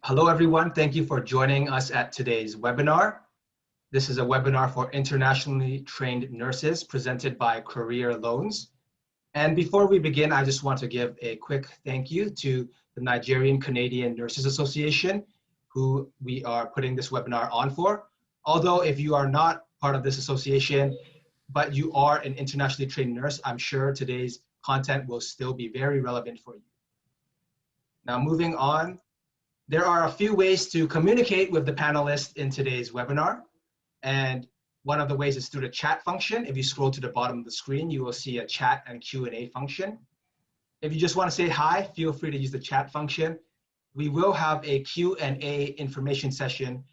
Hello, everyone. Thank you for joining us at today's webinar. This is a webinar for internationally trained nurses presented by Career Loans. And before we begin, I just want to give a quick thank you to the Nigerian Canadian Nurses Association, who we are putting this webinar on for. Although if you are not part of this association, but you are an internationally trained nurse, I'm sure today's content will still be very relevant for you. Now, moving on, there are a few ways to communicate with the panelists in today's webinar. And one of the ways is through the chat function. If you scroll to the bottom of the screen, you will see a chat and Q&A function. If you just want to say hi, feel free to use the chat function. We will have a Q&A information session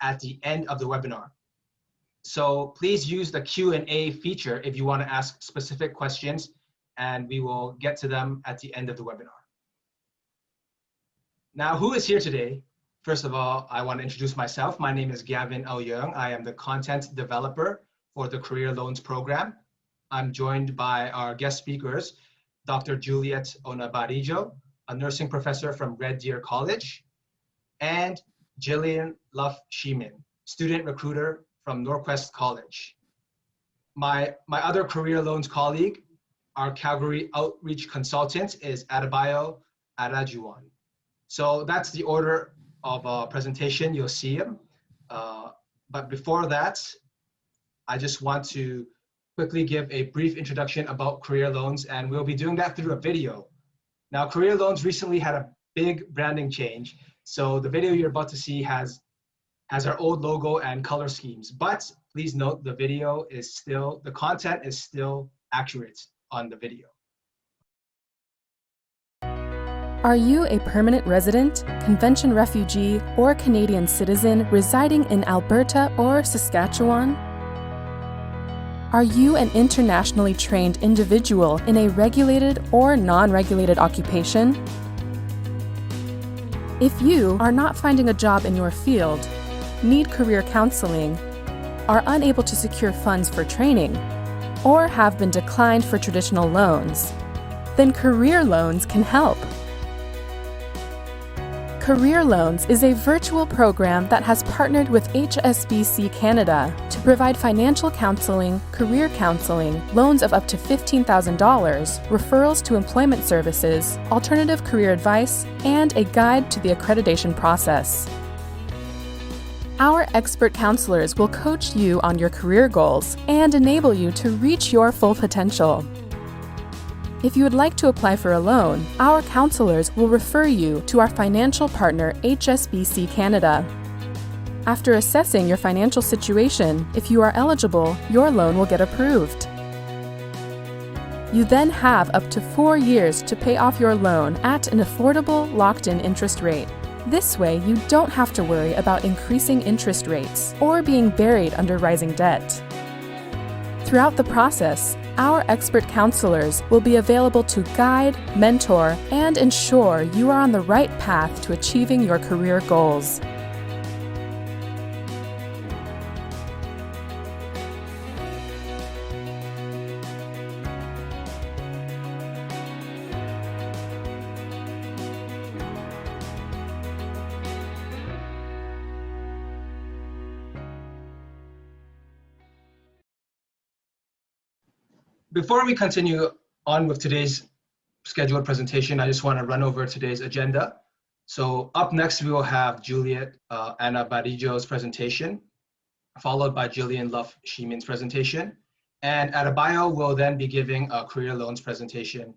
at the end of the webinar. So please use the Q&A feature if you want to ask specific questions, and we will get to them at the end of the webinar. Now, who is here today? First of all, I want to introduce myself. My name is Gavin Young. I am the content developer for the Career Loans program. I'm joined by our guest speakers, Dr. Juliet Onabadejo, a nursing professor from Red Deer College, and Gillian Luff-Schieman, student recruiter from Nordquest College. My other Career Loans colleague, our Calgary outreach consultant, is Adebayo Adajuwon. So that's the order of presentation. You'll see him. But before that, I just want to quickly give a brief introduction about Career Loans, and we'll be doing that through a video. Now, Career Loans recently had a big branding change. So the video you're about to see has our old logo and color schemes, but please note the video is still, the content is still accurate on the video. Are you a permanent resident, convention refugee, or Canadian citizen residing in Alberta or Saskatchewan? Are you an internationally trained individual in a regulated or non-regulated occupation? If you are not finding a job in your field, need career counseling, are unable to secure funds for training, or have been declined for traditional loans, then Career Loans can help. Career Loans is a virtual program that has partnered with Hsbc Canada to provide financial counseling, career counseling, loans of up to $15,000, referrals to employment services, alternative career advice, and a guide to the accreditation process. Our expert counselors will coach you on your career goals and enable you to reach your full potential. If you would like to apply for a loan, our counselors will refer you to our financial partner, Hsbc Canada. After assessing your financial situation, if you are eligible, your loan will get approved. You then have up to 4 years to pay off your loan at an affordable, locked-in interest rate. This way, you don't have to worry about increasing interest rates or being buried under rising debt. Throughout the process, our expert counselors will be available to guide, mentor, and ensure you are on the right path to achieving your career goals. Before we continue on with today's scheduled presentation, I just want to run over today's agenda. So up next, we will have Juliet Onabadejo's presentation, followed by Jillian Luff-Schieman's presentation. And Adebayo will then be giving a Career Loans presentation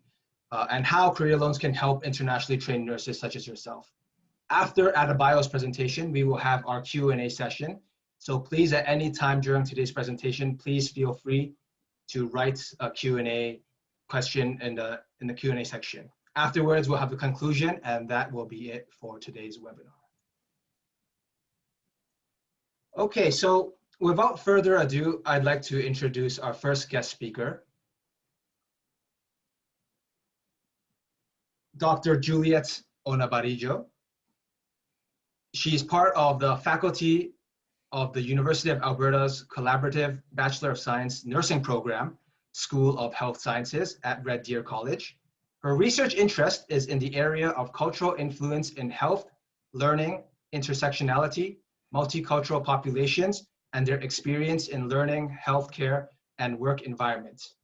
and how Career Loans can help internationally trained nurses such as yourself. After Adebayo's presentation, we will have our Q&A session. So please, at any time during today's presentation, please feel free to write a Q&A question in the Q&A section. Afterwards, we'll have the conclusion, and that will be it for today's webinar. Okay, so without further ado, I'd like to introduce our first guest speaker, Dr. Juliet Onabadejo. She's part of the faculty of the University of Alberta's Collaborative Bachelor of Science Nursing Program, School of Health Sciences at Red Deer College. Her research interest is in the area of cultural influence in health learning, intersectionality, multicultural populations, and their experience in learning, healthcare, and work environments.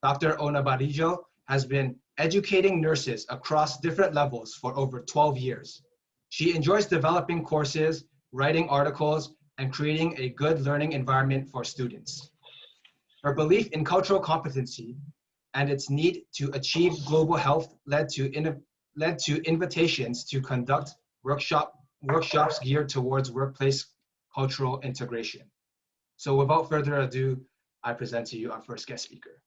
Dr. Onabadejo has been educating nurses across different levels for over 12 years. She enjoys developing courses, writing articles, and creating a good learning environment for students. Her belief in cultural competency and its need to achieve global health led to invitations to conduct workshops geared towards workplace cultural integration. So without further ado, I present to you our first guest speaker.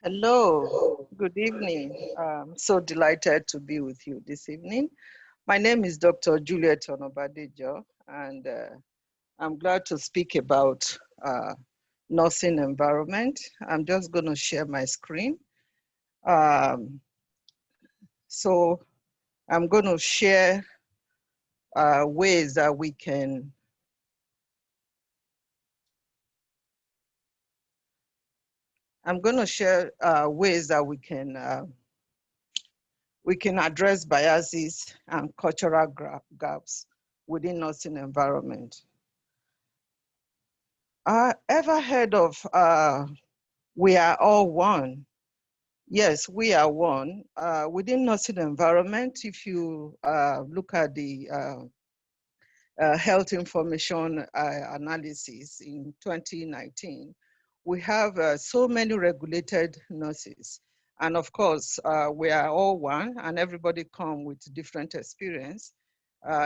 Hello, good evening. I'm so delighted to be with you this evening. My name is Dr. Juliet Onabadejo, and I'm glad to speak about nursing environment. I'm just going to share my screen. So I'm going to share ways that we can ways that we can address biases and cultural gaps within nursing environment. Ever heard of we are all one? Yes, we are one. Within nursing environment, if you look at the health information analysis in 2019, we have so many regulated nurses. And of course, we are all one, and everybody come with different experience,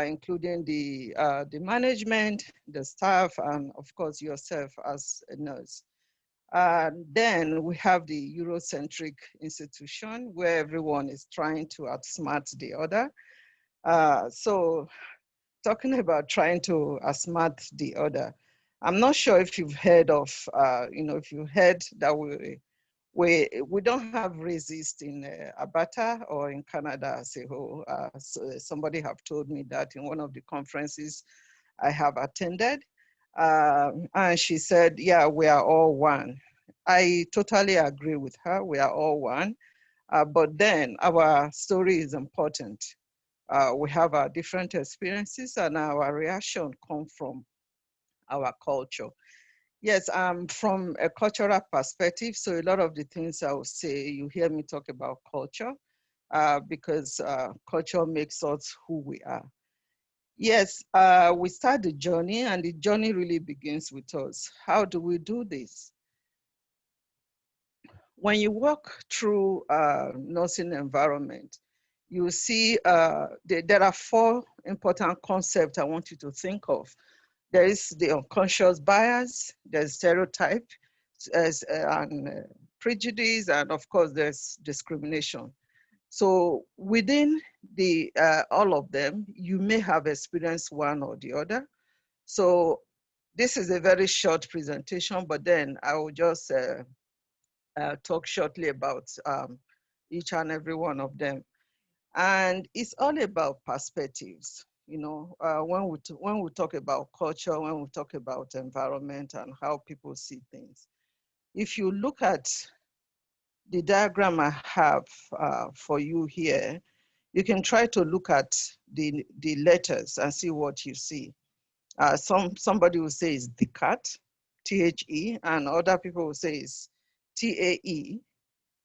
including the management, the staff, and of course yourself as a nurse. Then we have the Eurocentric institution where everyone is trying to outsmart the other. So talking about trying to outsmart the other, I'm not sure if you've heard of, if you heard that we don't have racist in Alberta or in Canada as a whole. So somebody have told me that in one of the conferences I have attended. And she said, yeah, we are all one. I totally agree with her. We are all one. But then our story is important. We have our different experiences and our reaction come from our culture. Yes, from a cultural perspective, so a lot of the things I will say, you hear me talk about culture because culture makes us who we are. Yes, we start the journey and the journey really begins with us. How do we do this? When you walk through nursing environment, you see there are four important concepts I want you to think of. There is the unconscious bias, there's stereotype, and prejudice, and of course there's discrimination. So within the all of them, you may have experienced one or the other. So this is a very short presentation, but then I will just talk shortly about each and every one of them. And it's all about perspectives. You know, when we talk about culture, when we talk about environment and how people see things. If you look at the diagram I have for you here, you can try to look at the letters and see what you see. Somebody will say it's the cat, T-H-E, and other people will say it's T-A-E.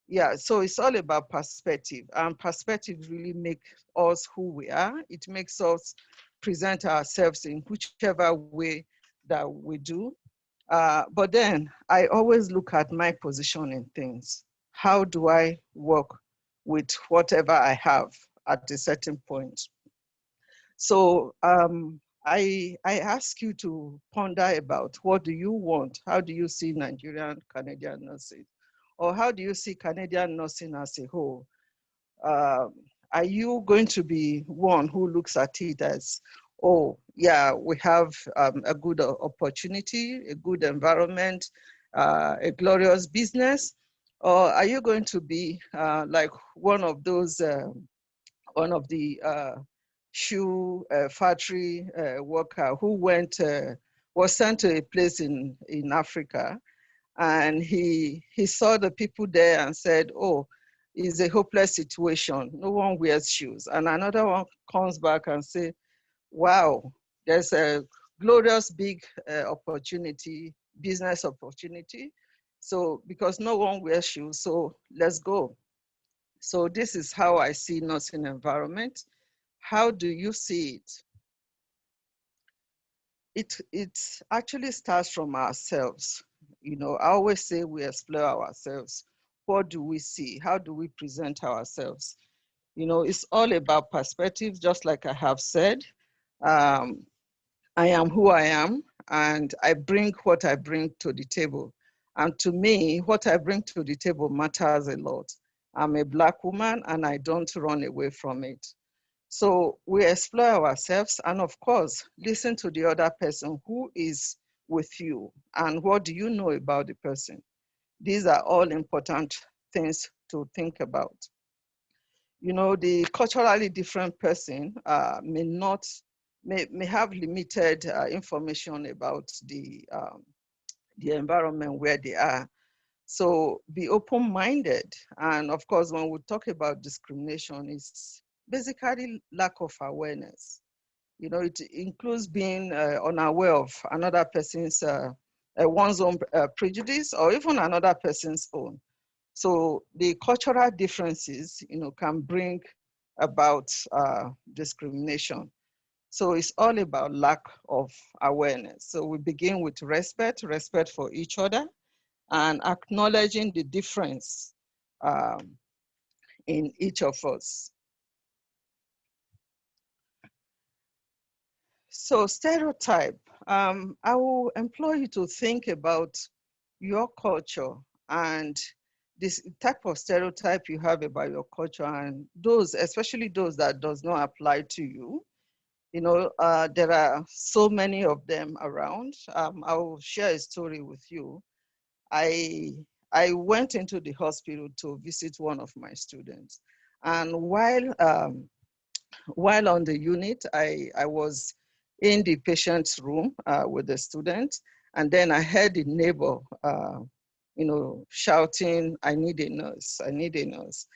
Yeah, so it's all about perspective, and perspective really makes us who we are. It makes us present ourselves in whichever way that we do. But then I always look at my position in things. How do I work with whatever I have at a certain point? So I ask you to ponder about what do you want? How do you see Nigerian Canadian nurses? Or how do you see Canadian nursing as a whole? Are you going to be one who looks at it as, oh, yeah, we have a good opportunity, a good environment, a glorious business? Or are you going to be like one of those, one of the shoe factory worker who was sent to a place in Africa, and he saw the people there and said, oh, is a hopeless situation. No one wears shoes. And another one comes back and say, wow, there's a glorious big opportunity, business opportunity. So because no one wears shoes, so let's go. So this is how I see nursing environment. How do you see it? It actually starts from ourselves. You know, I always say we explore ourselves. What do we see? How do we present ourselves? You know, it's all about perspective, just like I have said. I am who I am, and I bring what I bring to the table. And to me, what I bring to the table matters a lot. I'm a Black woman, and I don't run away from it. So we explore ourselves, and of course, listen to the other person who is with you, and what do you know about the person? These are all important things to think about. You know, the culturally different person may have limited information about the environment where they are. So be open-minded. And of course, when we talk about discrimination, it's basically lack of awareness. You know, it includes being unaware of another person's, one's own prejudice, or even another person's own. So the cultural differences, you know, can bring about discrimination. So it's all about lack of awareness. So we begin with respect for each other, and acknowledging the difference in each of us. So stereotype, I will employ you to think about your culture and this type of stereotype you have about your culture, and those, especially those that does not apply to you. You know, there are so many of them around. I will share a story with you. I went into the hospital to visit one of my students, and while on the unit, I was in the patient's room with the student, and then I heard the neighbor, you know, shouting, "I need a nurse, I need a nurse."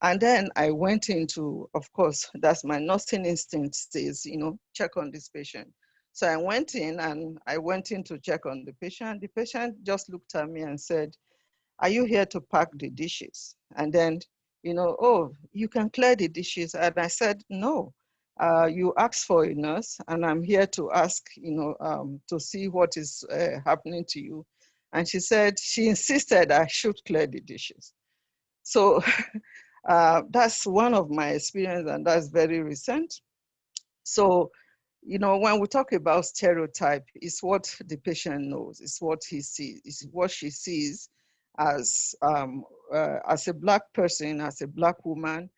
And then I went into, of course, that's my nursing instinct says, you know, check on this patient. So I went in to check on the patient. The patient just looked at me and said, "Are you here to pack the dishes?" And then, you know, "Oh, you can clear the dishes." And I said, "No, you asked for a nurse, and I'm here to ask, you know, to see what is happening to you." And she insisted I should clear the dishes. So that's one of my experience, and that's very recent. So, you know, when we talk about stereotype, it's what the patient knows, it's what he sees, it's what she sees as a Black person, as a Black woman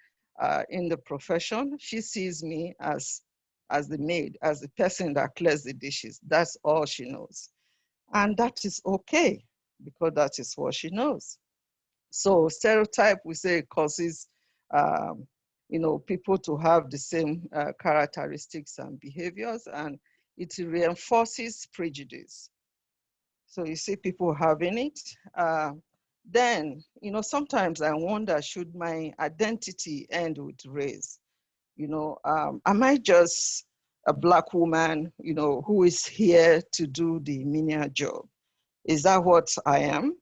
in the profession. She sees me as the maid, as the person that clears the dishes. That's all she knows. And that is okay, because that is what she knows. So stereotype, we say, causes you know, people to have the same characteristics and behaviors, and it reinforces prejudice. So you see people having it. Then, you know, sometimes I wonder, should my identity end with race? You know, am I just a Black woman, you know, who is here to do the menial job? Is that what I am?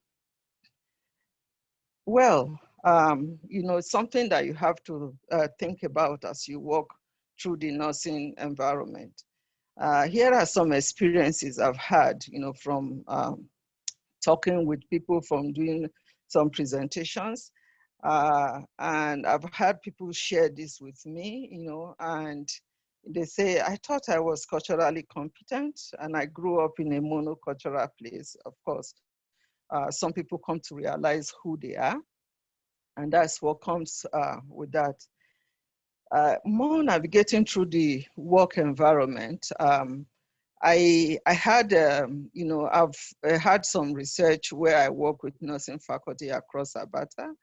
Well, you know, it's something that you have to think about as you walk through the nursing environment. Here are some experiences I've had, you know, from talking with people, from doing some presentations. And I've had people share this with me, you know, and they say, "I thought I was culturally competent, and I grew up in a monocultural place." Of course, some people come to realize who they are, and that's what comes with that. More navigating through the work environment, I had, you know, I've had some research where I work with nursing faculty across Alberta,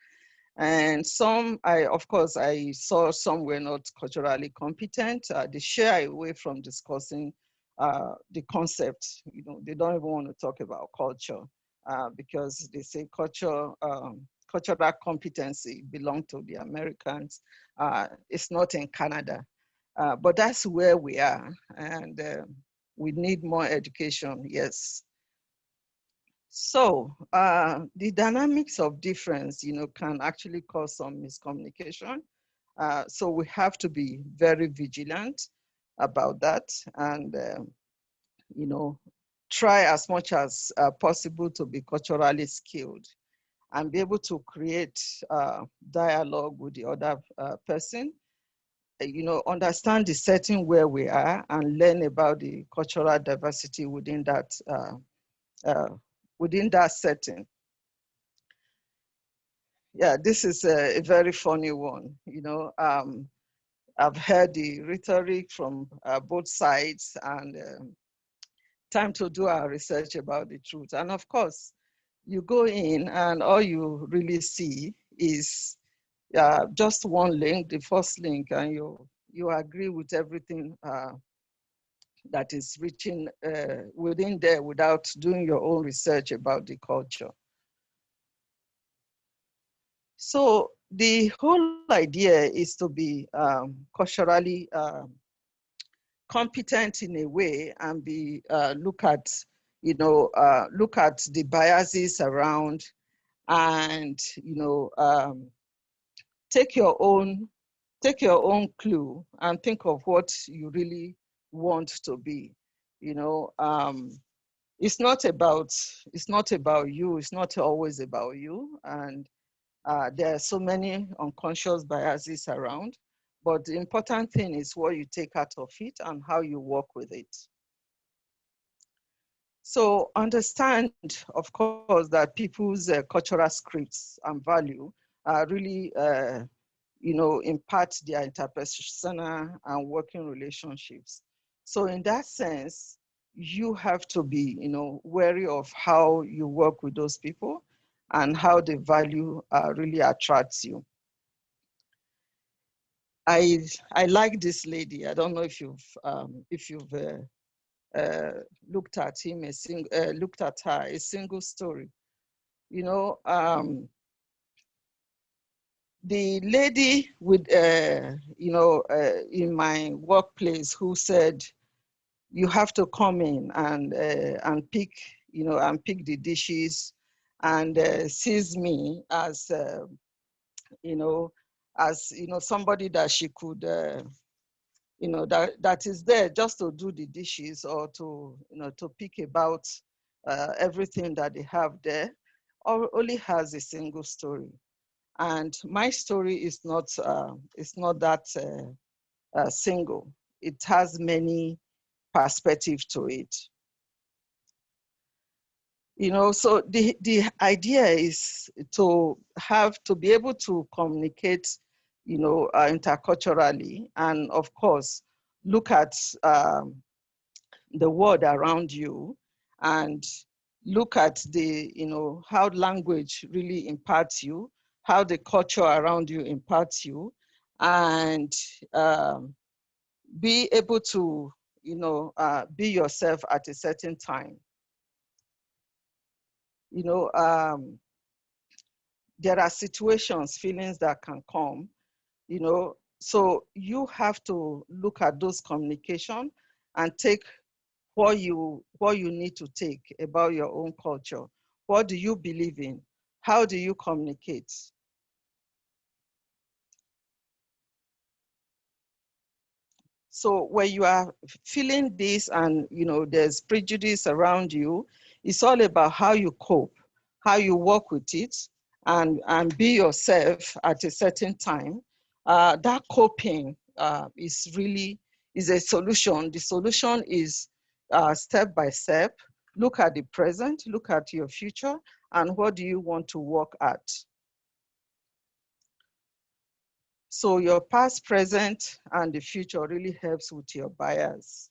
and some, of course, I saw some were not culturally competent. They shy away from discussing the concept. You know, they don't even want to talk about culture because they say culture cultural competency belong to the Americans. It's not in Canada. But that's where we are, and we need more education, yes. So the dynamics of difference, can actually cause some miscommunication. So we have to be very vigilant about that, and try as much as possible to be culturally skilled and be able to create dialogue with the other person. Understand the setting where we are and learn about the cultural diversity within that setting. Yeah, this is a very funny one. I've heard the rhetoric from both sides, and time to do our research about the truth. And of course, you go in and all you really see is just one link, the first link, and you agree with everything that is written within there without doing your own research about the culture. So the whole idea is to be culturally competent in a way, and be look at the biases around, and take your own clue and think of what you really want to be. It's not about you. It's not always about you, and there are so many unconscious biases around. But the important thing is what you take out of it and how you work with it. So understand, of course, that people's cultural scripts and value really impact their interpersonal and working relationships. So in that sense, you have to be, wary of how you work with those people and how the value really attracts you. I like this lady. I don't know if you've looked at him, looked at her, a single story. The lady with, in my workplace, who said, you have to come in and pick, and pick the dishes, and sees me as, somebody that she could, that is there just to do the dishes, or to, to pick about everything that they have there, or only has a single story. And my story is not that single. It has many perspectives to it. So the idea is to be able to communicate, interculturally, and of course, look at the world around you, and look at the, how language really impacts you, how the culture around you impacts you, and be able to, be yourself at a certain time. There are situations, feelings that can come, so you have to look at those communication and take what you need to take about your own culture. What do you believe in? How do you communicate? So when you are feeling this, and there's prejudice around you, it's all about how you cope, how you work with it, and be yourself at a certain time. That coping is a solution. The solution is step by step. Look at the present, look at your future, and what do you want to work at? So your past, present, and the future really helps with your bias.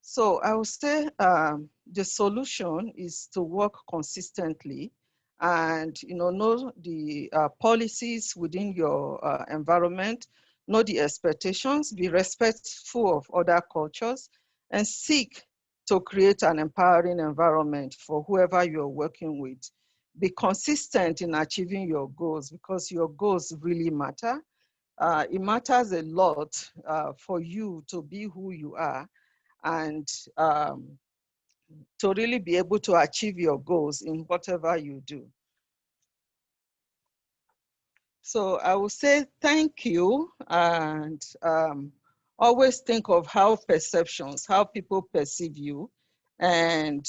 So I would say the solution is to work consistently, and know the policies within your environment, know the expectations, be respectful of other cultures, and seek to create an empowering environment for whoever you're working with. Be consistent in achieving your goals, because your goals really matter. It matters a lot for you to be who you are and to really be able to achieve your goals in whatever you do. So I will say thank you, and always think of how people perceive you, and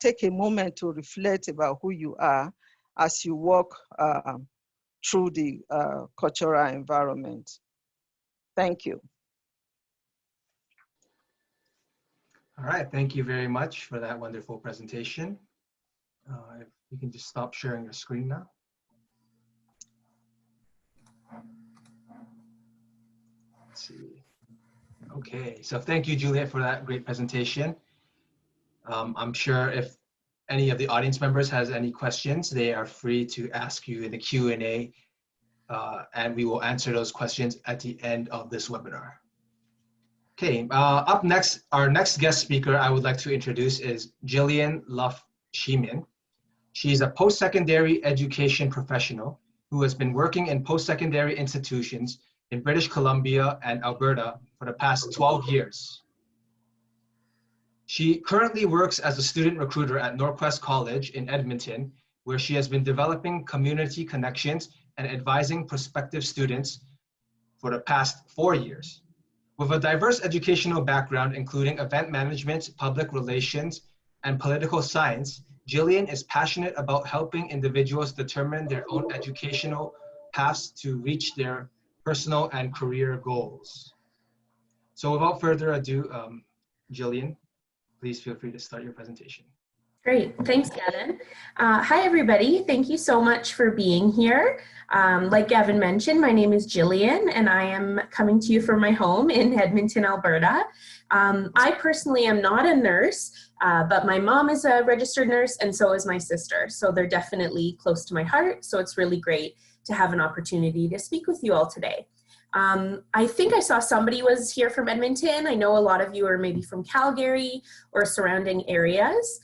take a moment to reflect about who you are as you walk through the cultural environment. Thank you. All right, thank you very much for that wonderful presentation. If you can just stop sharing your screen now. Let's see. Okay, so thank you, Juliet, for that great presentation. I'm sure if any of the audience members has any questions, they are free to ask you in the Q&A, and we will answer those questions at the end of this webinar. Okay, up next, our next guest speaker I would like to introduce is Gillian Luff-Schieman. She's a post-secondary education professional who has been working in post-secondary institutions in British Columbia and Alberta for the past 12 years. She currently works as a student recruiter at Nordquest College in Edmonton, where she has been developing community connections and advising prospective students for the past 4 years. With a diverse educational background, including event management, public relations, and political science, Jillian is passionate about helping individuals determine their own educational paths to reach their personal and career goals. So without further ado, Jillian, please feel free to start your presentation. Great, thanks, Gavin. Hi, everybody. Thank you so much for being here. Like Gavin mentioned, my name is Jillian, and I am coming to you from my home in Edmonton, Alberta. I personally am not a nurse, but my mom is a registered nurse, and so is my sister. So they're definitely close to my heart. So it's really great to have an opportunity to speak with you all today. I think I saw somebody was here from Edmonton. I know a lot of you are maybe from Calgary or surrounding areas.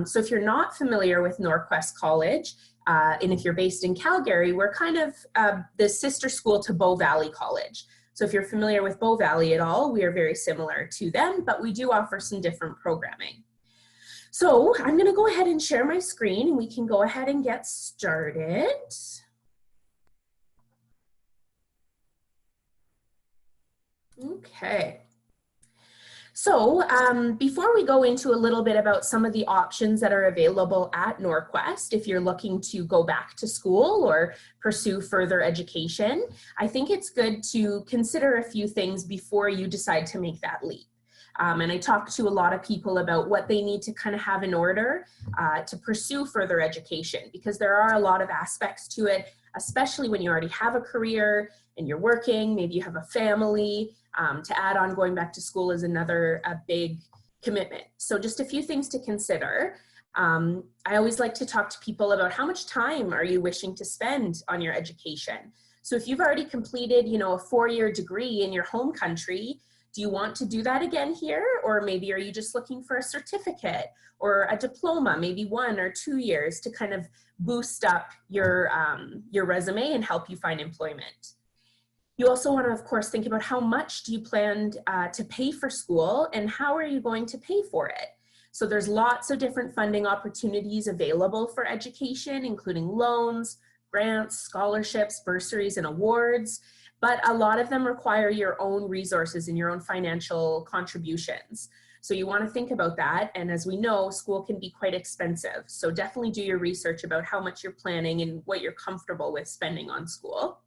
So if you're not familiar with Nordquest College, and if you're based in Calgary, we're kind of the sister school to Bow Valley College. So if you're familiar with Bow Valley at all, we are very similar to them, but we do offer some different programming. So I'm going to go ahead and share my screen, and we can go ahead and get started. Okay. So before we go into a little bit about some of the options that are available at Nordquest, if you're looking to go back to school or pursue further education, I think it's good to consider a few things before you decide to make that leap. And I talked to a lot of people about what they need to kind of have in order to pursue further education, because there are a lot of aspects to it, especially when you already have a career and you're working, maybe you have a family. To add on going back to school is another big commitment. So just a few things to consider. I always like to talk to people about how much time are you wishing to spend on your education. So if you've already completed, you know, a 4-year degree in your home country, do you want to do that again here? Or maybe are you just looking for a certificate or a diploma, maybe 1 or 2 years to kind of boost up your resume and help you find employment? You also want to, of course, think about how much do you plan to pay for school and how are you going to pay for it? So there's lots of different funding opportunities available for education, including loans, grants, scholarships, bursaries, and awards, but a lot of them require your own resources and your own financial contributions. So you want to think about that. And as we know, school can be quite expensive. So definitely do your research about how much you're planning and what you're comfortable with spending on school.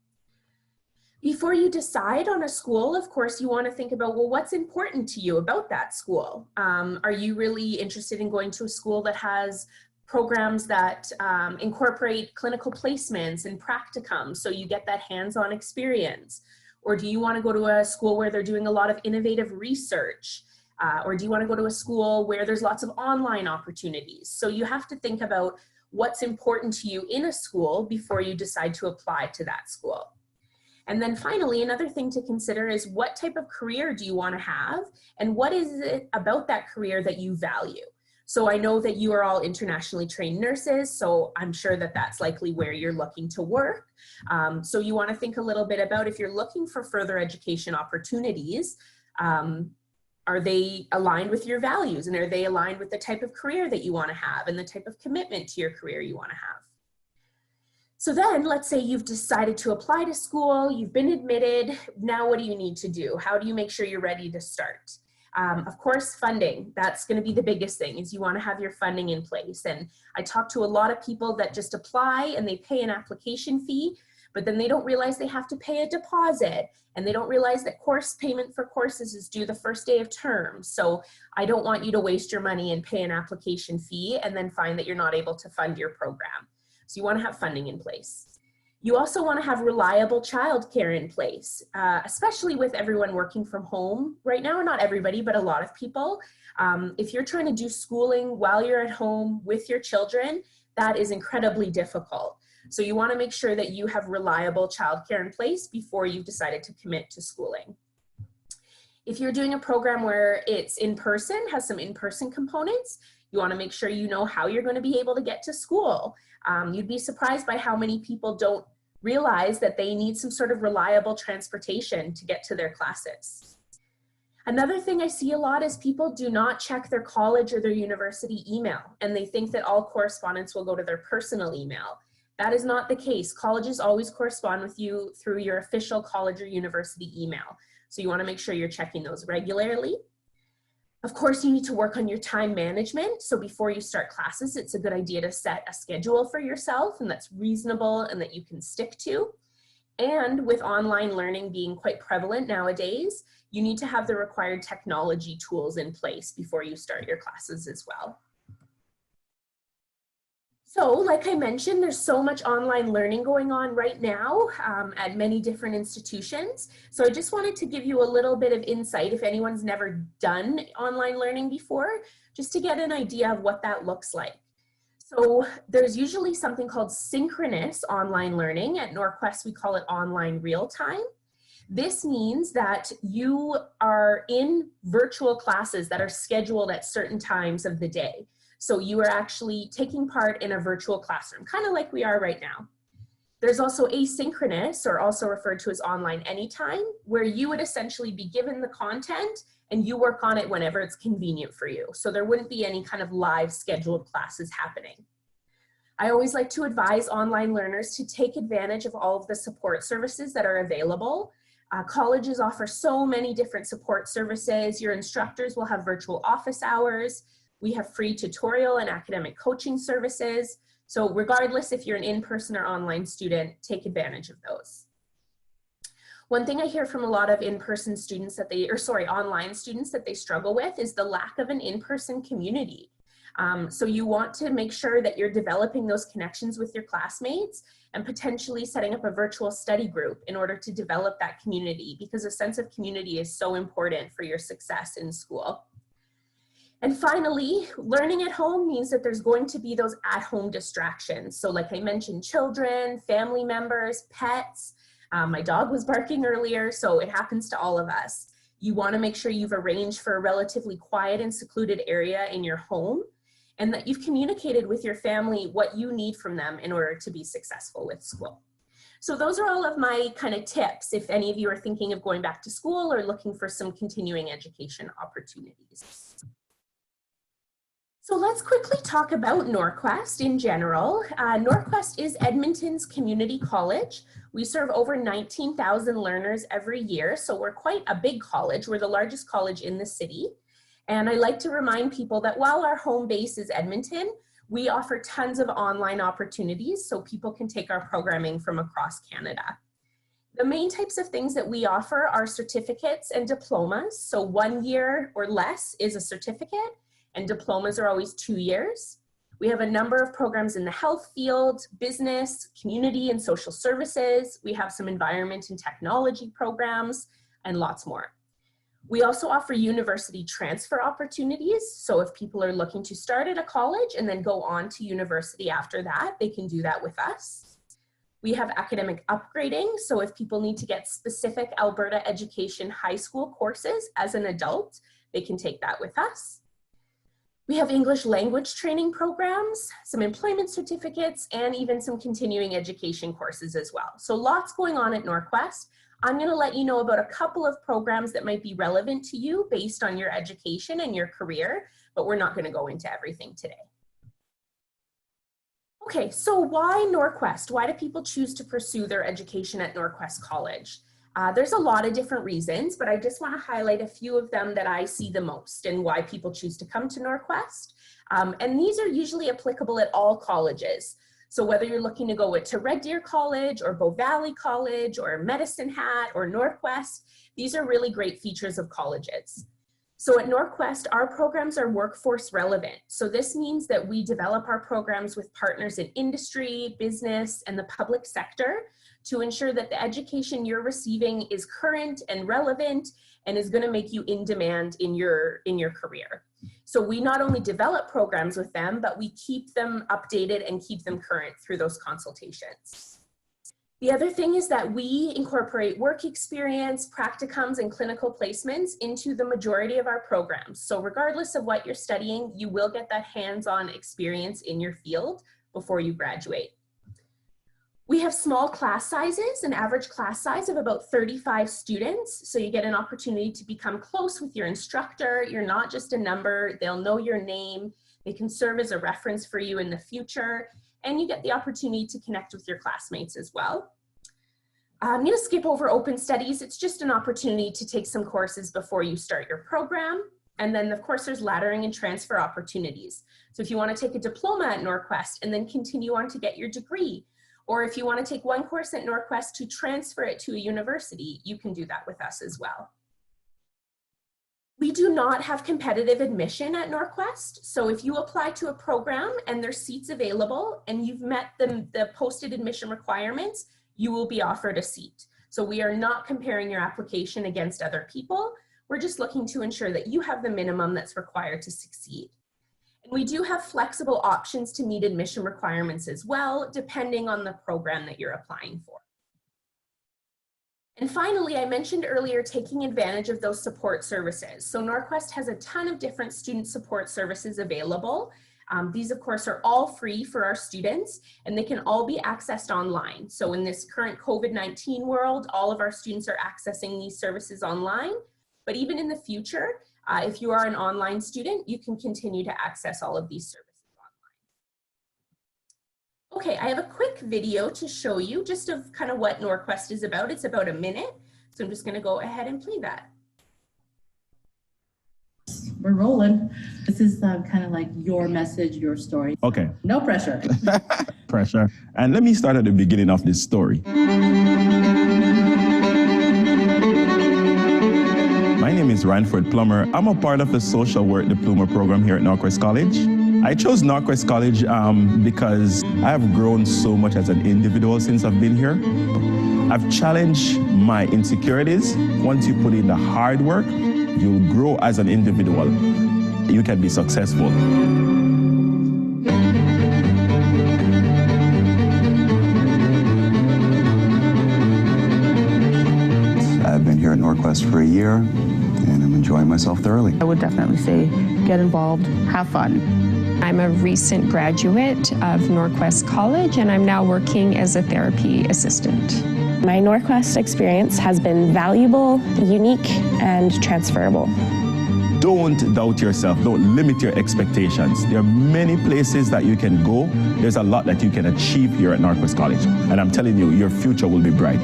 Before you decide on a school, of course, you want to think about, well, what's important to you about that school? Are you really interested in going to a school that has programs that incorporate clinical placements and practicums so you get that hands-on experience? Or do you want to go to a school where they're doing a lot of innovative research? Or do you want to go to a school where there's lots of online opportunities? So you have to think about what's important to you in a school before you decide to apply to that school. And then finally, another thing to consider is what type of career do you want to have, and what is it about that career that you value? So I know that you are all internationally trained nurses, so I'm sure that that's likely where you're looking to work. So you want to think a little bit about if you're looking for further education opportunities, are they aligned with your values, and are they aligned with the type of career that you want to have and the type of commitment to your career you want to have? So then let's say you've decided to apply to school, you've been admitted, now what do you need to do? How do you make sure you're ready to start? Of course, funding, that's going to be the biggest thing, is you want to have your funding in place. And I talk to a lot of people that just apply and they pay an application fee, but then they don't realize they have to pay a deposit, and they don't realize that course payment for courses is due the first day of term. So I don't want you to waste your money and pay an application fee and then find that you're not able to fund your program. So you want to have funding in place. You also want to have reliable childcare in place, especially with everyone working from home right now. Not everybody, but a lot of people. If you're trying to do schooling while you're at home with your children, that is incredibly difficult. So you want to make sure that you have reliable childcare in place before you've decided to commit to schooling. If you're doing a program where it's in person, has some in-person components, you want to make sure you know how you're going to be able to get to school. You'd be surprised by how many people don't realize that they need some sort of reliable transportation to get to their classes. Another thing I see a lot is people do not check their college or their university email, and they think that all correspondence will go to their personal email. That is not the case. Colleges always correspond with you through your official college or university email. So you want to make sure you're checking those regularly. Of course, you need to work on your time management. So before you start classes, it's a good idea to set a schedule for yourself, and that's reasonable and that you can stick to. And with online learning being quite prevalent nowadays, you need to have the required technology tools in place before you start your classes as well. So like I mentioned, there's so much online learning going on right now at many different institutions. So I just wanted to give you a little bit of insight, if anyone's never done online learning before, just to get an idea of what that looks like. So there's usually something called synchronous online learning. At Nordquest, we call it online real time. This means that you are in virtual classes that are scheduled at certain times of the day. So you are actually taking part in a virtual classroom, kind of like we are right now. There's also asynchronous, or also referred to as online anytime, where you would essentially be given the content and you work on it whenever it's convenient for you. So there wouldn't be any kind of live scheduled classes happening. I always like to advise online learners to take advantage of all of the support services that are available. Colleges offer so many different support services. Your instructors will have virtual office hours. We have free tutorial and academic coaching services. So regardless if you're an in-person or online student, take advantage of those. One thing I hear from a lot of in-person students that online students that they struggle with is the lack of an in-person community. So you want to make sure that you're developing those connections with your classmates and potentially setting up a virtual study group in order to develop that community, because a sense of community is so important for your success in school. And finally, learning at home means that there's going to be those at-home distractions. So like I mentioned, children, family members, pets. My dog was barking earlier, so it happens to all of us. You want to make sure you've arranged for a relatively quiet and secluded area in your home, and that you've communicated with your family what you need from them in order to be successful with school. So those are all of my kind of tips if any of you are thinking of going back to school or looking for some continuing education opportunities. So let's quickly talk about Nordquest in general. Nordquest is Edmonton's community college. We serve over 19,000 learners every year, so we're quite a big college. We're the largest college in the city. And I like to remind people that while our home base is Edmonton, we offer tons of online opportunities so people can take our programming from across Canada. The main types of things that we offer are certificates and diplomas. So 1 year or less is a certificate, and diplomas are always 2 years. We have a number of programs in the health field, business, community and social services. We have some environment and technology programs, and lots more. We also offer university transfer opportunities. So if people are looking to start at a college and then go on to university after that, they can do that with us. We have academic upgrading, so if people need to get specific Alberta education high school courses as an adult, they can take that with us. We have English language training programs, some employment certificates, and even some continuing education courses as well. So lots going on at Nordquest. I'm going to let you know about a couple of programs that might be relevant to you based on your education and your career, but we're not going to go into everything today. Okay, so why Nordquest? Why do people choose to pursue their education at Nordquest College? There's a lot of different reasons, but I just want to highlight a few of them that I see the most and why people choose to come to Nordquest. And these are usually applicable at all colleges. So whether you're looking to go to Red Deer College or Bow Valley College or Medicine Hat or Nordquest, these are really great features of colleges. So at Nordquest, our programs are workforce relevant. So this means that we develop our programs with partners in industry, business, and the public sector to ensure that the education you're receiving is current and relevant and is going to make you in demand in your career. So we not only develop programs with them, but we keep them updated and keep them current through those consultations. The other thing is that we incorporate work experience, practicums, and clinical placements into the majority of our programs. So regardless of what you're studying, you will get that hands-on experience in your field before you graduate. We have small class sizes, an average class size of about 35 students. So you get an opportunity to become close with your instructor. You're not just a number, they'll know your name. They can serve as a reference for you in the future. And you get the opportunity to connect with your classmates as well. I'm going to skip over open studies. It's just an opportunity to take some courses before you start your program. And then of course there's laddering and transfer opportunities. So if you want to take a diploma at Nordquest and then continue on to get your degree, or if you want to take one course at Nordquest to transfer it to a university, you can do that with us as well. We do not have competitive admission at Nordquest. So if you apply to a program and there's seats available and you've met the posted admission requirements, you will be offered a seat. So we are not comparing your application against other people. We're just looking to ensure that you have the minimum that's required to succeed. And we do have flexible options to meet admission requirements as well, depending on the program that you're applying for. And finally, I mentioned earlier taking advantage of those support services. So Nordquest has a ton of different student support services available. These, of course, are all free for our students, and they can all be accessed online. So in this current COVID-19 world, all of our students are accessing these services online. But even in the future, if you are an online student, you can continue to access all of these services online. Okay, I have a quick video to show you just of kind of what Nordquest is about. It's about a minute, so I'm just going to go ahead and play that. We're rolling. This is kind of like your message, your story. Okay. No pressure. Pressure. And let me start at the beginning of this story. My name is Ranford Plummer. I'm a part of the social work diploma program here at Nordquest College. I chose Nordquest College because I have grown so much as an individual since I've been here. I've challenged my insecurities. Once you put in the hard work, you'll grow as an individual. You can be successful. I've been here at Nordquest for a year, and I'm enjoying myself thoroughly. I would definitely say get involved, have fun. I'm a recent graduate of Nordquest College, and I'm now working as a therapy assistant. My Nordquest experience has been valuable, unique, and transferable. Don't doubt yourself. Don't limit your expectations. There are many places that you can go. There's a lot that you can achieve here at Nordquest College. And I'm telling you, your future will be bright.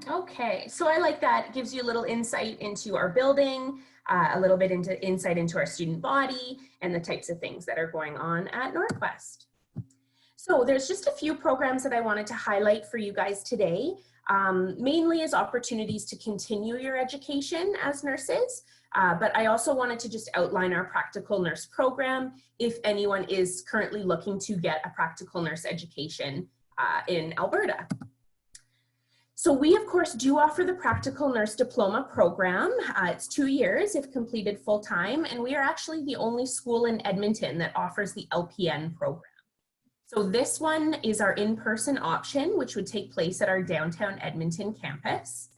Okay, so I like that. It gives you a little insight into our building, a little bit into insight into our student body, and the types of things that are going on at Nordquest. So there's just a few programs that I wanted to highlight for you guys today, mainly as opportunities to continue your education as nurses, but I also wanted to just outline our practical nurse program if anyone is currently looking to get a practical nurse education in Alberta. So we, of course, do offer the Practical Nurse Diploma program. It's 2 years if completed full-time, and we are actually the only school in Edmonton that offers the LPN program. So this one is our in-person option, which would take place at our downtown Edmonton campus.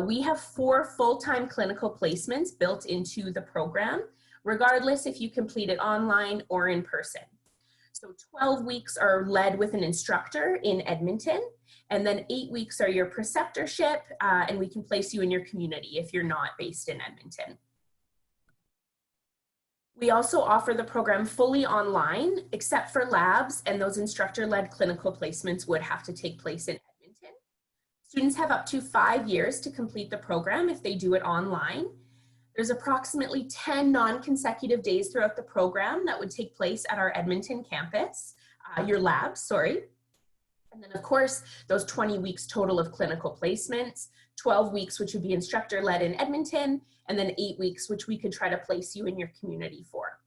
We have 4 full-time clinical placements built into the program, regardless if you complete it online or in person. So 12 weeks are led with an instructor in Edmonton, and then 8 weeks are your preceptorship, and we can place you in your community if you're not based in Edmonton. We also offer the program fully online, except for labs, and those instructor-led clinical placements would have to take place in Edmonton. Students have up to 5 years to complete the program if they do it online. There's approximately 10 non-consecutive days throughout the program that would take place at our Edmonton campus, your labs, sorry. And then of course, those 20 weeks total of clinical placements, 12 weeks, which would be instructor-led in Edmonton, and then 8 weeks, which we could try to place you in your community for.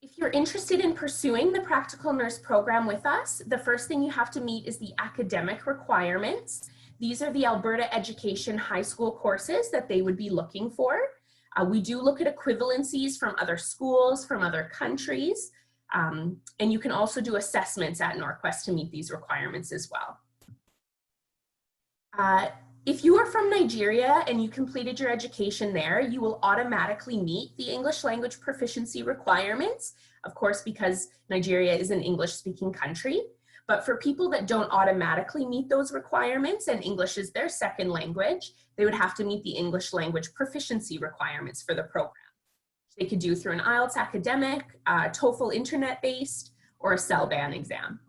If you're interested in pursuing the practical nurse program with us, the first thing you have to meet is the academic requirements. These are the Alberta Education high school courses that they would be looking for. We do look at equivalencies from other schools, from other countries, and you can also do assessments at Nordquest to meet these requirements as well. If you are from Nigeria and you completed your education there, you will automatically meet the English language proficiency requirements, of course, because Nigeria is an English-speaking country. But for people that don't automatically meet those requirements and English is their second language, they would have to meet the English language proficiency requirements for the program. They could do through an IELTS academic, TOEFL internet-based, or a CELBAN exam.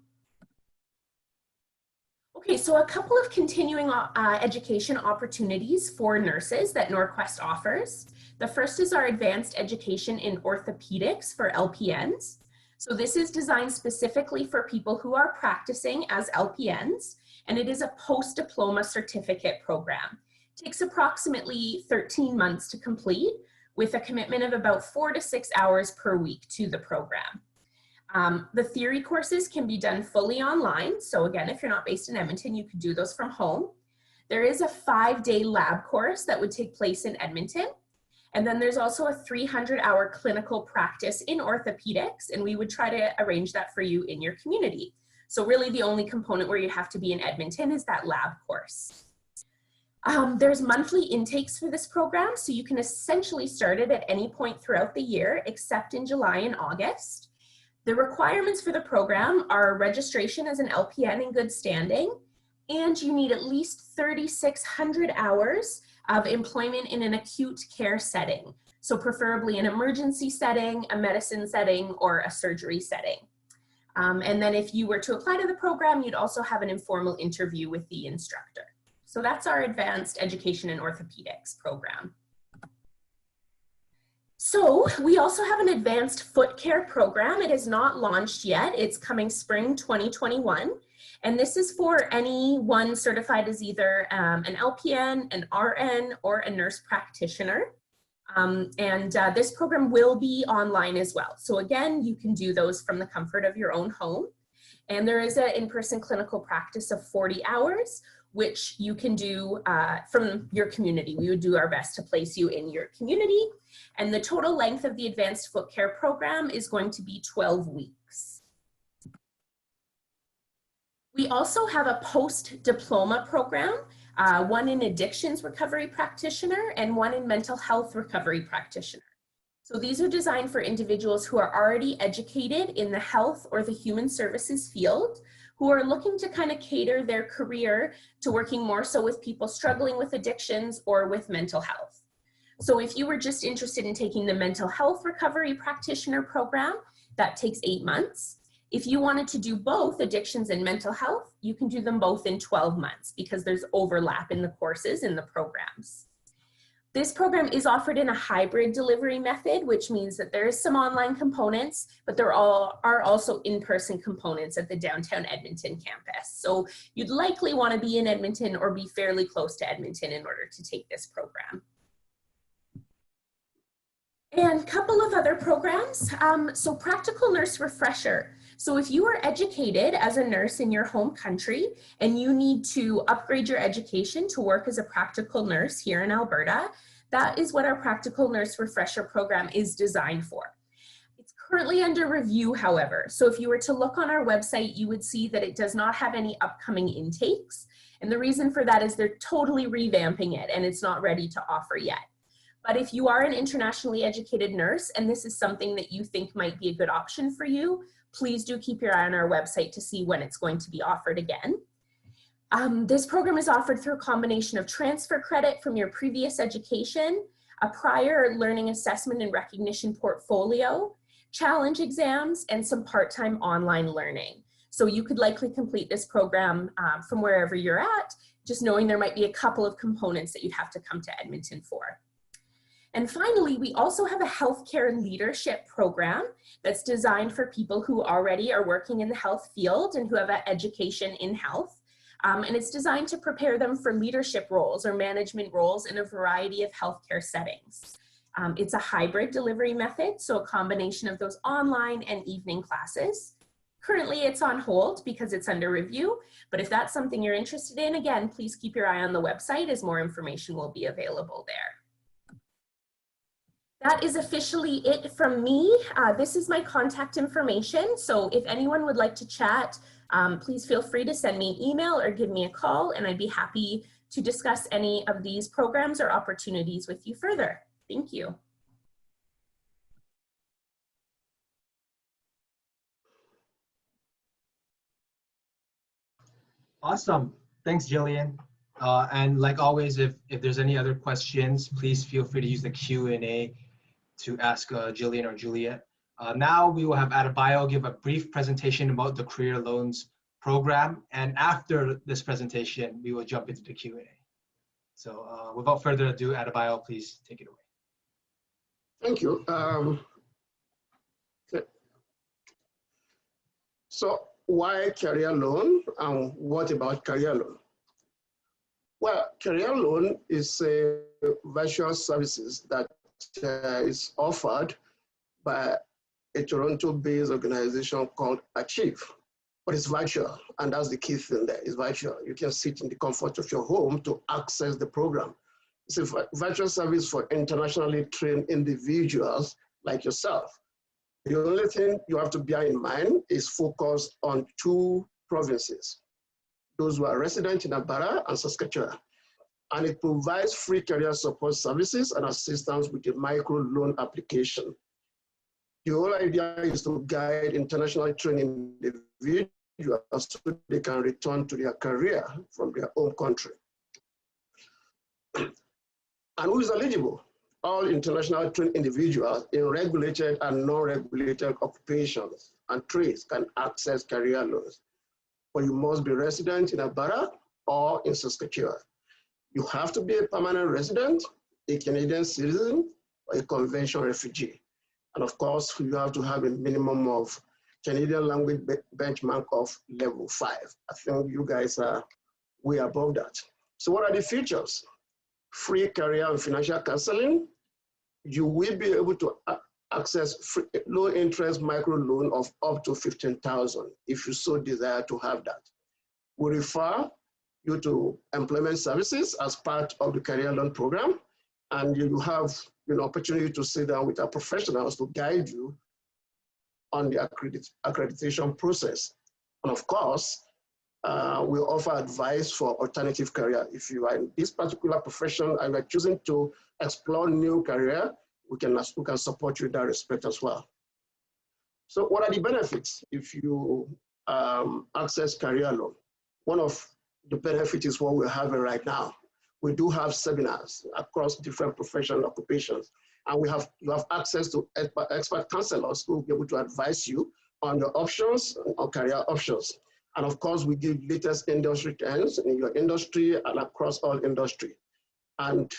Okay, so a couple of continuing education opportunities for nurses that Nordquest offers. The first is our advanced education in orthopedics for LPNs. So this is designed specifically for people who are practicing as LPNs, and it is a post-diploma certificate program. It takes approximately 13 months to complete, with a commitment of about 4 to 6 hours per week to the program. The theory courses can be done fully online. So again, if you're not based in Edmonton, you could do those from home. There is a 5-day lab course that would take place in Edmonton. And then there's also a 300-hour clinical practice in orthopedics, and we would try to arrange that for you in your community. So really the only component where you have to be in Edmonton is that lab course. There's monthly intakes for this program, so you can essentially start it at any point throughout the year, except in July and August. The requirements for the program are registration as an LPN in good standing, and you need at least 3,600 hours of employment in an acute care setting. So preferably an emergency setting, a medicine setting, or a surgery setting. And then if you were to apply to the program, you'd also have an informal interview with the instructor. So that's our advanced education in orthopedics program. So we also have an advanced foot care program. It is not launched yet. It's coming spring 2021. And this is for anyone certified as either an LPN, an RN, or a nurse practitioner. This program will be online as well. So again, you can do those from the comfort of your own home. And there is an in-person clinical practice of 40 hours, which you can do from your community. We would do our best to place you in your community. And the total length of the advanced foot care program is going to be 12 weeks. We also have a post-diploma program, one in addictions recovery practitioner and one in mental health recovery practitioner. So these are designed for individuals who are already educated in the health or the human services field, who are looking to kind of cater their career to working more so with people struggling with addictions or with mental health. So if you were just interested in taking the mental health recovery practitioner program, that takes 8 months. If you wanted to do both addictions and mental health, you can do them both in 12 months because there's overlap in the courses in the programs. This program is offered in a hybrid delivery method, which means that there is some online components, but there are also in-person components at the downtown Edmonton campus. So you'd likely want to be in Edmonton or be fairly close to Edmonton in order to take this program. And a couple of other programs. So Practical Nurse Refresher. So if you are educated as a nurse in your home country and you need to upgrade your education to work as a practical nurse here in Alberta, that is what our Practical Nurse Refresher program is designed for. It's Currently under review, however. So if you were to look on our website, you would see that it does not have any upcoming intakes. And the reason for that is they're totally revamping it and it's not ready to offer yet. But if you are an internationally educated nurse and this is something that you think might be a good option for you, please do keep your eye on our website to see when it's going to be offered again. This program is offered through a combination of transfer credit from your previous education, a prior learning assessment and recognition portfolio, challenge exams, and some part-time online learning. So you could likely complete this program from wherever you're at, just knowing there might be a couple of components that you'd have to come to Edmonton for. And finally, we also have a healthcare leadership program that's designed for people who already are working in the health field and who have an education in health. And it's designed to prepare them for leadership roles or management roles in a variety of healthcare settings. It's a hybrid delivery method, so a combination of those online and evening classes. Currently, it's on hold because it's under review, but if that's something you're interested in, again, please keep your eye on the website as more information will be available there. That is officially it from me. This is my contact information, so if anyone would like to chat, please feel free to send me an email or give me a call, and I'd be happy to discuss any of these programs or opportunities with you further. Thank you. Awesome. Thanks, Jillian. And like always, if there's any other questions, please feel free to use the Q&A to ask Jillian or Juliet. Now we will have Adebayo give a brief presentation about the Career Loans program. And after this presentation, we will jump into the Q&A. So without further ado, Adebayo, please take it away. Thank you. So why career loan and what about career loan? Well, career loan is a virtual services that is offered by a Toronto-based organization called Achēv, but it's virtual, and that's the key thing there, it's virtual. You can sit in the comfort of your home to access the program. It's a virtual service for internationally trained individuals like yourself. The only thing you have to bear in mind is focused on 2 provinces, those who are resident in Alberta and Saskatchewan. And it provides free career support services and assistance with a micro loan application. The whole idea is to guide internationally trained individuals so they can return to their career from their home country. And who is eligible? All internationally trained individuals in regulated and non-regulated occupations and trades can access career loans. But you must be resident in Alberta or in Saskatchewan. You have to be a permanent resident, a Canadian citizen, or a convention refugee. And of course, you have to have a minimum of Canadian language benchmark of level 5. I think you guys are way above that. So what are the features? Free career and financial counseling. You will be able to access free, low interest micro loan of up to $15,000 if you so desire to have that. We refer you to employment services as part of the career loan program, and you have opportunity to sit down with our professionals to guide you on the accreditation process. And of course, we offer advice for alternative career. If you are in this particular profession and are choosing to explore new career, we can support you in that respect as well. So what are the benefits if you access career loan? One of the benefits is what we're having right now. We do have seminars across different professional occupations, and you have access to expert counselors who will be able to advise you on the options, on career options. And of course, we give latest industry trends in your industry and across all industry. And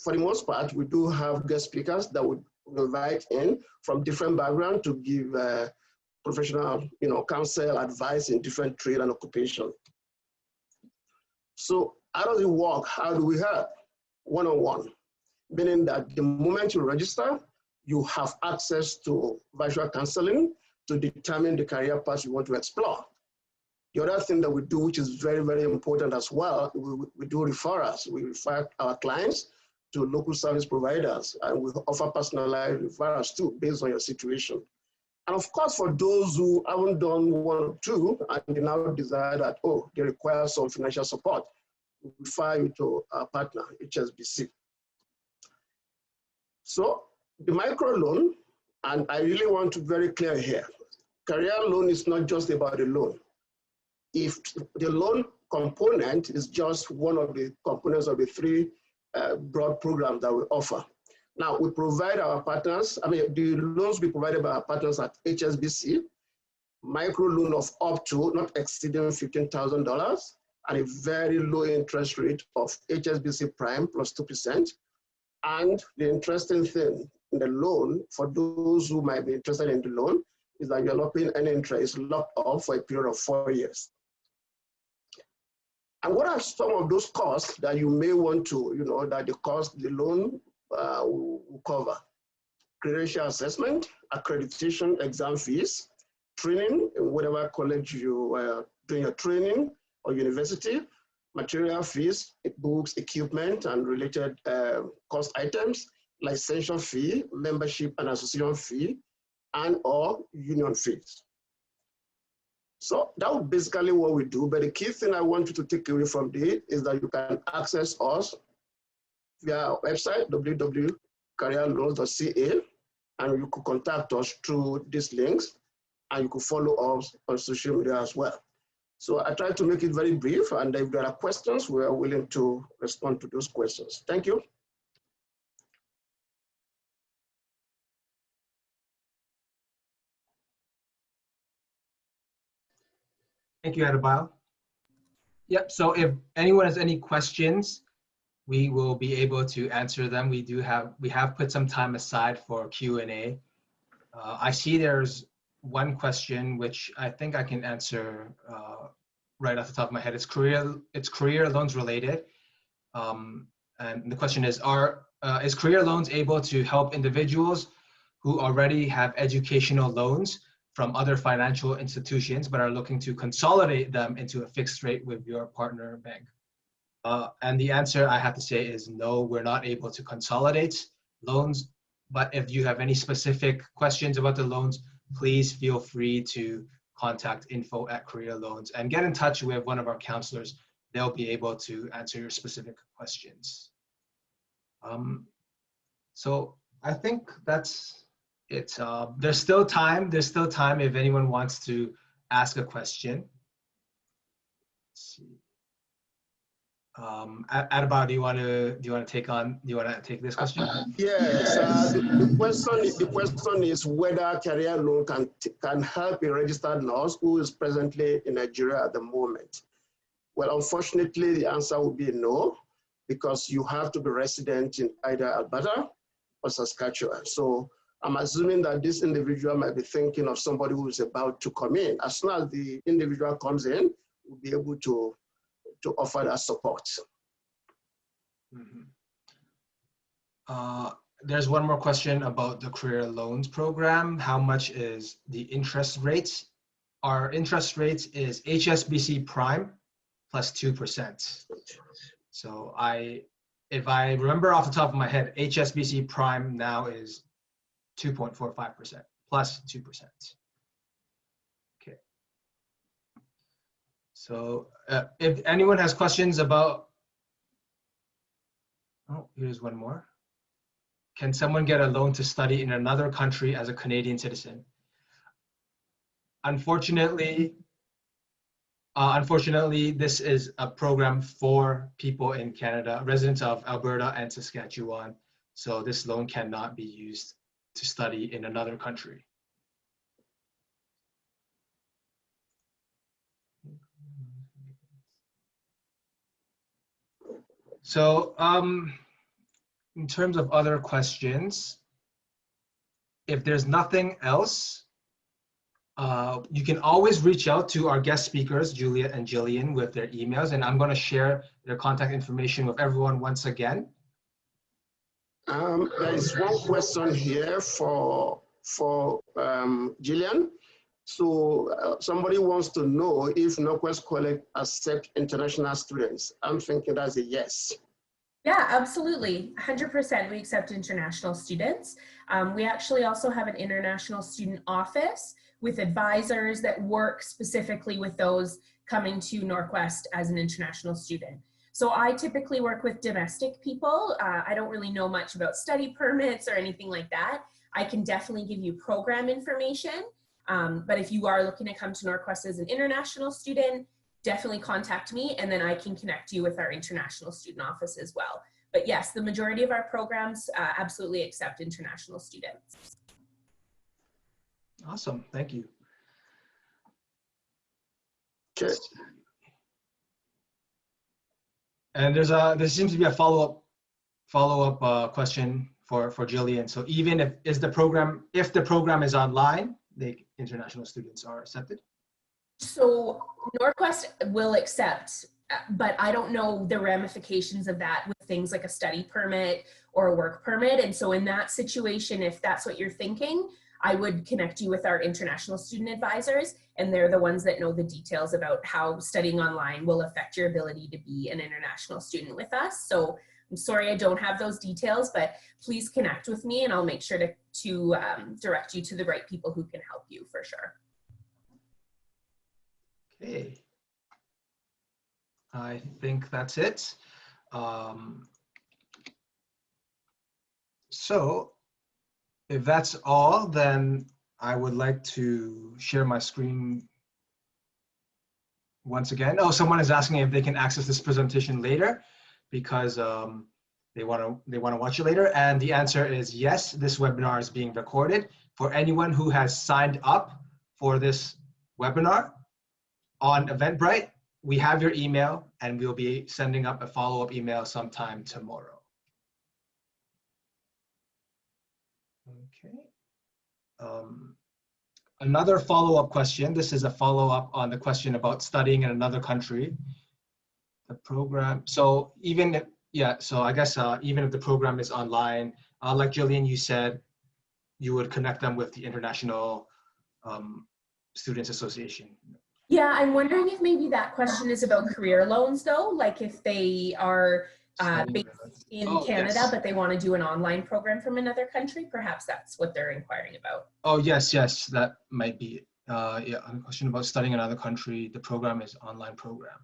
for the most part, we do have guest speakers that would invite in from different backgrounds to give professional, counsel advice in different trade and occupation. So how does it work? How do we help? One-on-one, meaning that the moment you register, you have access to virtual counseling to determine the career path you want to explore. The other thing that we do, which is very, very important as well, we do referrals. We refer our clients to local service providers, and we offer personalized referrals too, based on your situation. And of course, for those who haven't done 1 or 2 and they now desire that, oh, they require some financial support, we refer you to our partner, Hsbc. So the microloan, and I really want to be very clear here, career loan is not just about the loan. If the loan component is just one of the components of the 3 broad programs that we offer. Now, we provide our partners, the loans we provided by our partners at Hsbc, micro loan of up to not exceeding $15,000 and a very low interest rate of Hsbc Prime plus 2%. And the interesting thing in the loan, for those who might be interested in the loan, is that you're not paying any interest, locked up for a period of 4 years. And what are some of those costs that you may want to, that the loan will cover? Credential assessment, accreditation, exam fees, training in whatever college you are doing your training or university, material fees, books, equipment, and related cost items, licensure fee, membership and association fee, and or union fees. So that was basically what we do. But the key thing I want you to take away from this is that you can access us via our website, www.careerloans.ca, and you could contact us through these links, and you could follow us on social media as well. So I tried to make it very brief, and if there are questions, we are willing to respond to those questions. Thank you. Thank you, Adebayo. Yep, so if anyone has any questions, we will be able to answer them. We have put some time aside for Q&A. I see there's one question which I think I can answer right off the top of my head. It's career loans related. And the question is career loans able to help individuals who already have educational loans from other financial institutions, but are looking to consolidate them into a fixed rate with your partner bank? And the answer I have to say is no, we're not able to consolidate loans. But if you have any specific questions about the loans, please feel free to contact info@Career Loans and get in touch with one of our counselors. They'll be able to answer your specific questions. So I think that's it. There's still time if anyone wants to ask a question. Let's see. Adebayo, do you want to take this question? Yes. The question is whether career loan can help a registered nurse who is presently in Nigeria at the moment. Well, unfortunately, the answer would be no, because you have to be resident in either Alberta or Saskatchewan. So I'm assuming that this individual might be thinking of somebody who is about to come in. As soon as the individual comes in, we'll be able to offer that support. Mm-hmm. There's one more question about the career loans program. How much is the interest rate? Our interest rate is Hsbc Prime plus 2%. So if I remember off the top of my head, Hsbc Prime now is 2.45% plus 2%. Okay. So if anyone has questions about, oh, here's one more. Can someone get a loan to study in another country as a Canadian citizen? Unfortunately, this is a program for people in Canada, residents of Alberta and Saskatchewan. So this loan cannot be used to study in another country. So in terms of other questions, if there's nothing else, you can always reach out to our guest speakers, Juliet and Jillian, with their emails, and I'm going to share their contact information with everyone once again. There is one question here for Jillian. So somebody wants to know if Nordquest College accepts international students. I'm thinking that's a yes. Yeah, absolutely. 100% we accept international students. We actually also have an international student office with advisors that work specifically with those coming to Nordquest as an international student. So I typically work with domestic people. I don't really know much about study permits or anything like that. I can definitely give you program information. But if you are looking to come to Nordquest as an international student, definitely contact me, and then I can connect you with our international student office as well. But yes, the majority of our programs absolutely accept international students. Awesome, thank you. Okay. And there seems to be a follow-up question for Jillian. So even if the program is online, the international students are accepted? So Nordquest will accept, but I don't know the ramifications of that with things like a study permit or a work permit. And so in that situation, if that's what you're thinking, I would connect you with our international student advisors, and they're the ones that know the details about how studying online will affect your ability to be an international student with us. So I'm sorry I don't have those details, but please connect with me and I'll make sure to direct you to the right people who can help you for sure. Okay, I think that's it. So if that's all, then I would like to share my screen once again. Oh, someone is asking if they can access this presentation later because they want to watch it later. And the answer is yes, this webinar is being recorded. For anyone who has signed up for this webinar on Eventbrite, we have your email and we'll be sending up a follow-up email sometime tomorrow. Okay. Another follow-up question. This is a follow-up on the question about studying in another country. The program, so even if, yeah, so I guess even if the program is online, like Jillian, you said, you would connect them with the International Students Association. Yeah, I'm wondering if maybe that question is about career loans though, like if they are based in Canada, yes, but they want to do an online program from another country, perhaps that's what they're inquiring about. Oh, yes, that might be it. Yeah, a question about studying in another country. The program is online program.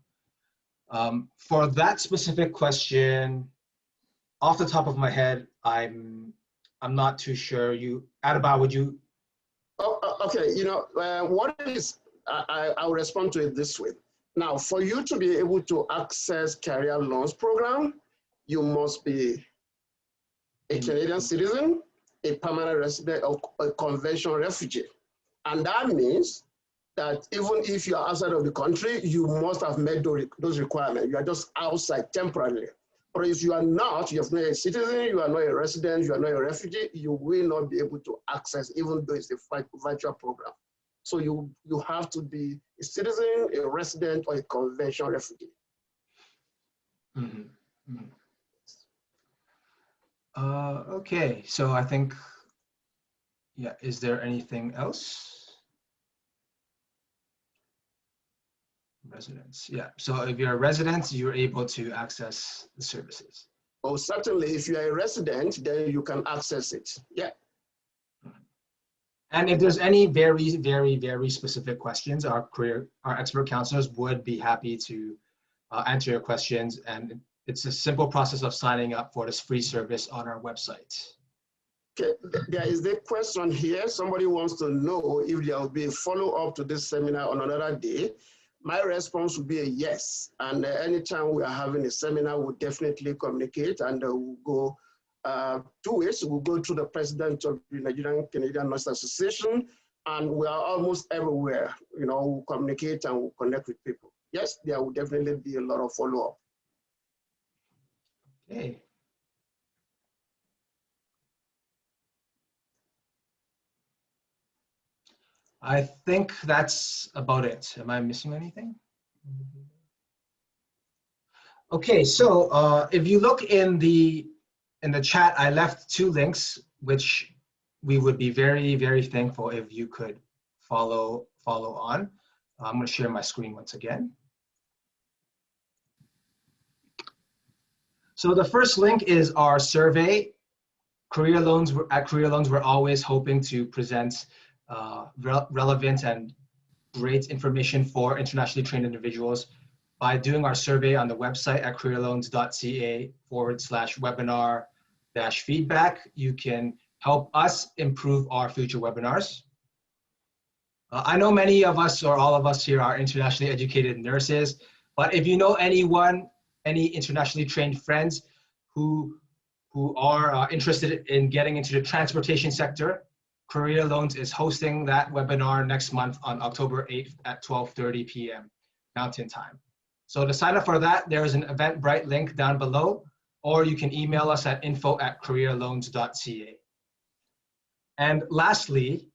For that specific question, off the top of my head, I'm not too sure. Adaba, would you? Oh, okay, what is, I'll respond to it this way. Now, for you to be able to access career loans program, you must be a Canadian citizen, a permanent resident, or a convention refugee. And that means that even if you are outside of the country, you must have met those requirements. You are just outside temporarily. Or if you are not, you are not a citizen, you are not a resident, you are not a refugee, you will not be able to access, even though it's a virtual program. So you have to be a citizen, a resident, or a convention refugee. Mm-hmm. Mm-hmm. Okay, so I think, yeah, is there anything else? Residents, yeah. So if you're a resident, you're able to access the services. Oh, certainly, if you're a resident, then you can access it, yeah. And if there's any very, very, very specific questions, our expert counselors would be happy to answer your questions. And it's a simple process of signing up for this free service on our website. Okay, there is a question here. Somebody wants to know if there will be a follow-up to this seminar on another day. My response would be a yes. And anytime we are having a seminar, we'll definitely communicate, and we'll go 2 ways. We'll go to the president of the Nigerian Canadian Nurses Association, and we are almost everywhere. We'll communicate and we'll connect with people. Yes, there will definitely be a lot of follow-up. Okay. I think that's about it. Am I missing anything? Okay, so if you look in the chat, I left 2 links, which we would be very, very thankful if you could follow on. I'm going to share my screen once again. So the first link is our survey. Career Loans, at Career Loans, we're always hoping to present relevant and great information for internationally trained individuals by doing our survey on the website at careerloans.ca/webinar-feedback. You can help us improve our future webinars. I know many of us or all of us here are internationally educated nurses, but if you know anyone, any internationally trained friends who are interested in getting into the transportation sector, Career Loans is hosting that webinar next month on October 8th at 12:30 p.m. Mountain Time. So to sign up for that, there is an Eventbrite link down below, or you can email us at info@careerloans.ca. And lastly,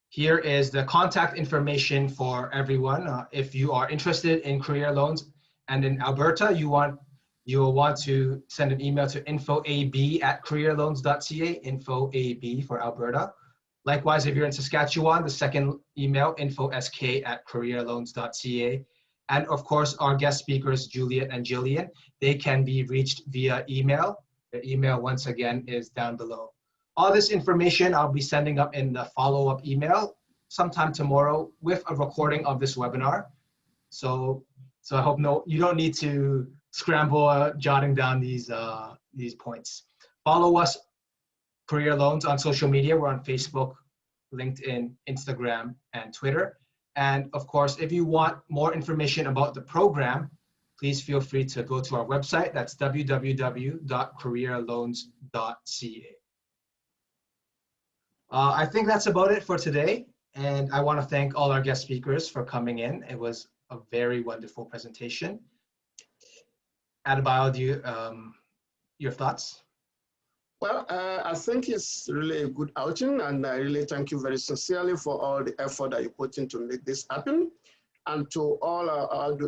here is the contact information for everyone. If you are interested in Career Loans and in Alberta, you will want to send an email to infoab@careerloans.ca, infoab for Alberta. Likewise, if you're in Saskatchewan, the second email, infosk@careerloans.ca. And of course, our guest speakers, Juliet and Jillian, they can be reached via email. The email, once again, is down below. All this information I'll be sending up in the follow-up email sometime tomorrow with a recording of this webinar. So I hope you don't need to scramble jotting down these points. Follow us, Career Loans, on social media. We're on Facebook, LinkedIn, Instagram, and Twitter. And of course, if you want more information about the program, please feel free to go to our website. That's www.careerloans.ca. I think that's about it for today. And I want to thank all our guest speakers for coming in. It was a very wonderful presentation. Adebayo, your thoughts? Well, I think it's really a good outing, and I really thank you very sincerely for all the effort that you put in to make this happen. And to all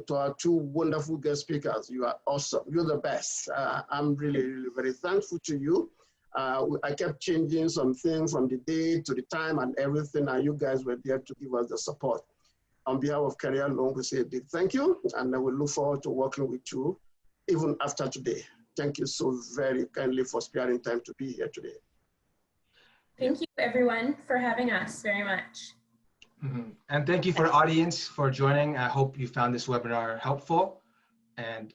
to our two wonderful guest speakers, you are awesome. You're the best. I'm really very thankful to you. I kept changing some things from the day to the time and everything, and you guys were there to give us the support. On behalf of Career Loan, we say a big thank you, and I will look forward to working with you even after today. Thank you so very kindly for sparing time to be here today. Thank you, everyone, for having us very much. Mm-hmm. And thank you for the audience for joining. I hope you found this webinar helpful, and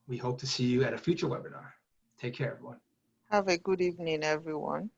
we hope to see you at a future webinar. Take care, everyone. Have a good evening, everyone.